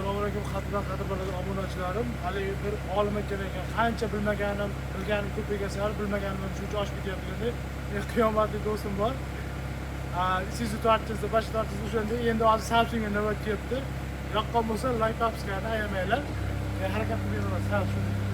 Assalomu alaykum qadrli obunachilarim. Hali bir olim ekan, qancha bilganim ko'p ekan, bilmaganim shuncha oshib ketyapti. Qiyomatli do'stim bor. Isuzu tortizda bosh tortizda o'shanda endi hozir Samsungga navbat kelibdi. Yoqqan bo'lsa like, subscribe ayamanglar. Harakat qilib yuraman.